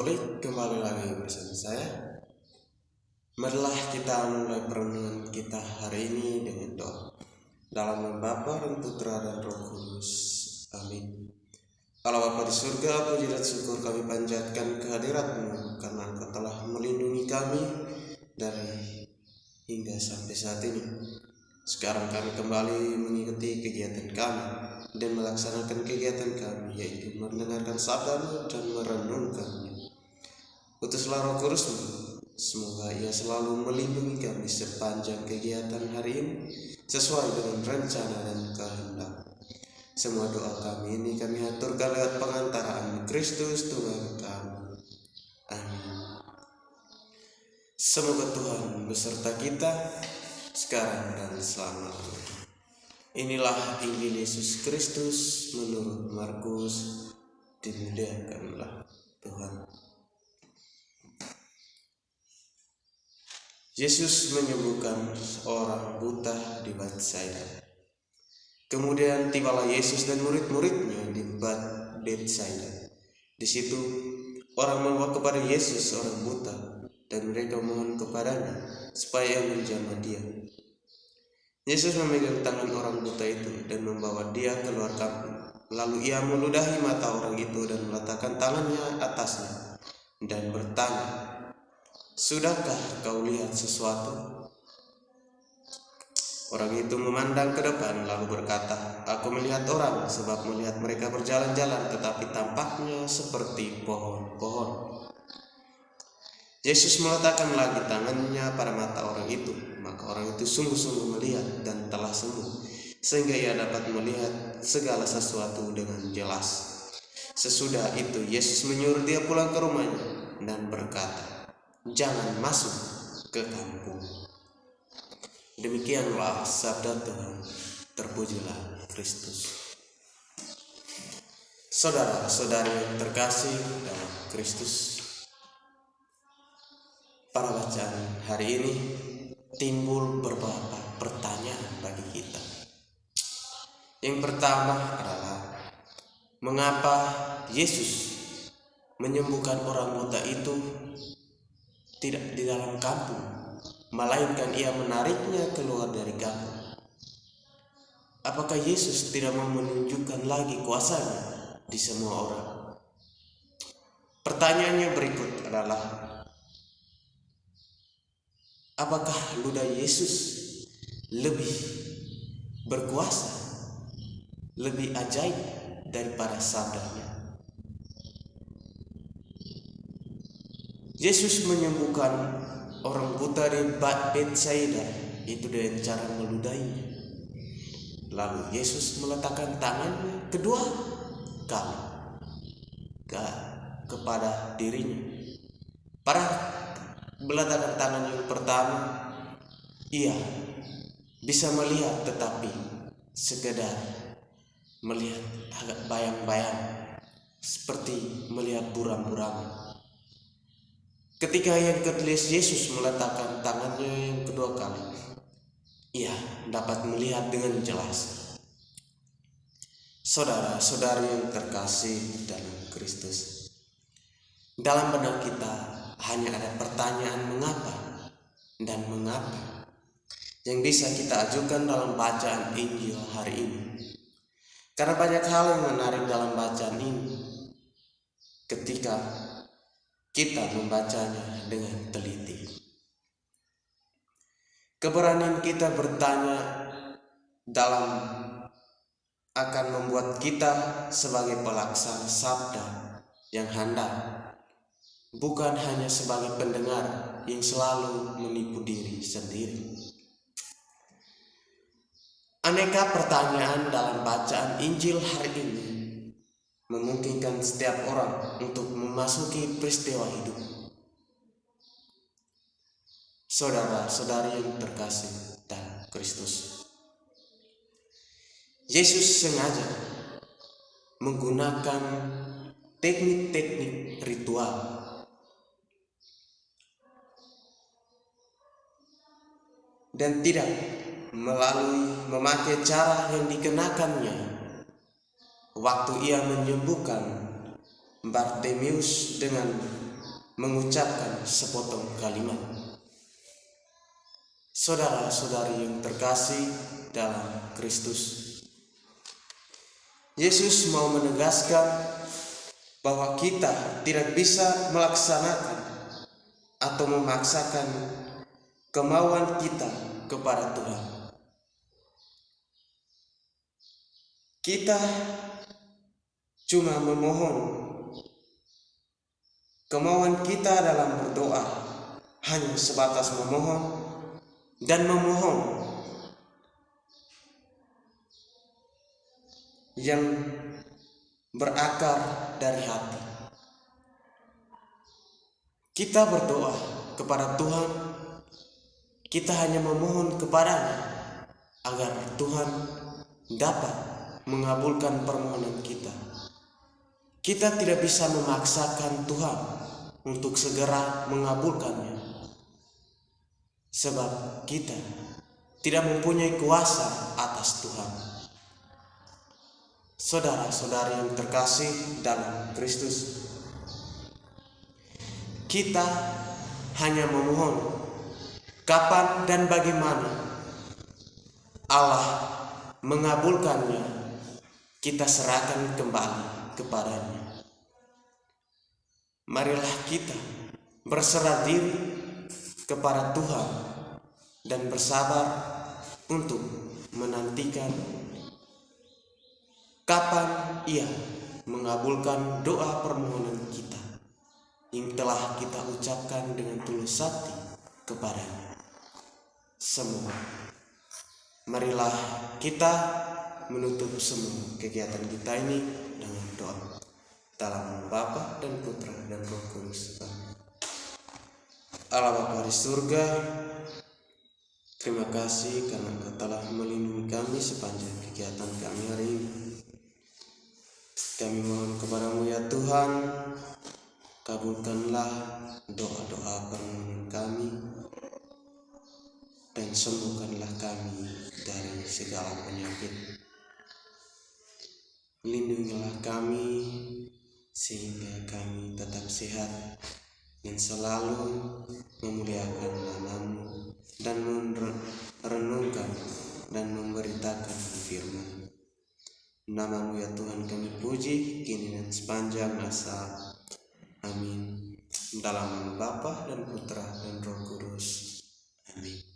Katolik, kembali lagi bersama saya. Marilah kita mulai perenungan kita hari ini dengan doa. Dalam nama Bapa dan Putra dan Roh Kudus. Amin. Allah Bapa di surga, puji dan syukur kami panjatkan kehadirat-Mu karena Engkau telah melindungi kami dari hingga sampai saat ini. Sekarang kami kembali mengikuti kegiatan kami dan melaksanakan kegiatan kami, yaitu mendengarkan sabda-Mu dan merenungkannya. Utuslah Roh Kudus-Mu, semoga Ia selalu melindungi kami sepanjang kegiatan hari ini sesuai dengan rencana dan kehendak. Semua doa kami ini kami aturkan lewat pengantaraan Kristus Tuhan kami. Amin. Semoga Tuhan beserta kita sekarang dan selamanya. Inilah Injil Yesus Kristus menurut Markus. Dimuliakanlah Tuhan. Yesus menyembuhkan orang buta di Betsaida. Kemudian tibalah Yesus dan murid-muridnya di Betsaida. Di situ orang membawa kepada Yesus orang buta, dan mereka mohon kepadanya supaya menjamah dia. Yesus memegang tangan orang buta itu dan membawa dia keluar kampung. Lalu Ia meludahi mata orang itu dan meletakkan tangannya atasnya dan bertanya, "Sudahkah kau lihat sesuatu?" Orang itu memandang ke depan lalu berkata, "Aku melihat orang, sebab melihat mereka berjalan-jalan, tetapi tampaknya seperti pohon-pohon." Yesus meletakkan lagi tangannya pada mata orang itu, maka orang itu sungguh-sungguh melihat dan telah sembuh, sehingga ia dapat melihat segala sesuatu dengan jelas. Sesudah itu Yesus menyuruh dia pulang ke rumahnya dan berkata, "Jangan masuk ke kampung." Demikianlah sabda Tuhan. Terpujilah Kristus. Saudara-saudari yang terkasih dalam Kristus, pada bacaan hari ini timbul beberapa pertanyaan bagi kita. Yang pertama adalah, mengapa Yesus menyembuhkan orang buta itu tidak di dalam kampung, melainkan Ia menariknya keluar dari kampung? Apakah Yesus tidak mau menunjukkan lagi kuasa-Nya di semua orang? Pertanyaannya berikut adalah, apakah ludah Yesus lebih berkuasa, lebih ajaib daripada sabda-Nya? Yesus menyembuhkan orang buta di Betsaida itu dengan cara meludahinya. Lalu Yesus meletakkan tangannya kedua kali kepada dirinya. Pada meletakkan tangan yang pertama, ia bisa melihat, tetapi sekedar melihat agak bayang-bayang, seperti melihat buram-buram. Ketika yang kedua Yesus meletakkan tangannya yang kedua kali, ia dapat melihat dengan jelas. Saudara-saudari yang terkasih dalam Kristus, dalam benak kita hanya ada pertanyaan mengapa dan mengapa yang bisa kita ajukan dalam bacaan Injil hari ini. Karena banyak hal yang menarik dalam bacaan ini ketika kita membacanya dengan teliti. Keberanian kita bertanya akan membuat kita sebagai pelaksana sabda yang handal, bukan hanya sebagai pendengar yang selalu menipu diri sendiri. Aneka pertanyaan dalam bacaan Injil hari ini memungkinkan setiap orang untuk memasuki peristiwa hidup. Saudara-saudari yang terkasih dalam Kristus, Yesus sengaja menggunakan teknik-teknik ritual dan tidak memakai cara yang dikenakannya waktu Ia menyembuhkan Bartimeus dengan mengucapkan sepotong kalimat. Saudara-saudari yang terkasih dalam Kristus, Yesus mau menegaskan bahwa kita tidak bisa melaksanakan atau memaksakan kemauan kita kepada Tuhan. Kita cuma memohon. Kemauan kita dalam berdoa hanya sebatas memohon dan memohon yang berakar dari hati. Kita berdoa kepada Tuhan, kita hanya memohon kepadanya agar Tuhan dapat mengabulkan permohonan kita. Kita tidak bisa memaksakan Tuhan untuk segera mengabulkannya, sebab kita tidak mempunyai kuasa atas Tuhan. Saudara-saudari yang terkasih dalam Kristus, kita hanya memohon kapan dan bagaimana Allah mengabulkannya, kita serahkan kembali kepadanya. Marilah kita berserah diri kepada Tuhan dan bersabar untuk menantikan kapan Ia mengabulkan doa permohonan kita yang telah kita ucapkan dengan tulus hati kepadanya. Semua, marilah kita menutup semua kegiatan kita ini dengan doa. Dalam nama Bapa dan Putra dan Roh Kudus. Allah Bapa di surga, terima kasih karena Engkau telah melindungi kami sepanjang kegiatan kami hari ini. Kami mohon kepadamu ya Tuhan, kabulkanlah doa-doa permohonan kami dan sembuhkanlah kami dari segala penyakit. Lindungilah kami sehingga kami tetap sehat dan selalu memuliakan nama-Mu dan merenungkan dan memberitakan firman. Nama-Mu ya Tuhan kami puji kini dan sepanjang masa. Amin. Dalam nama Bapa dan Putra dan Roh Kudus. Amin.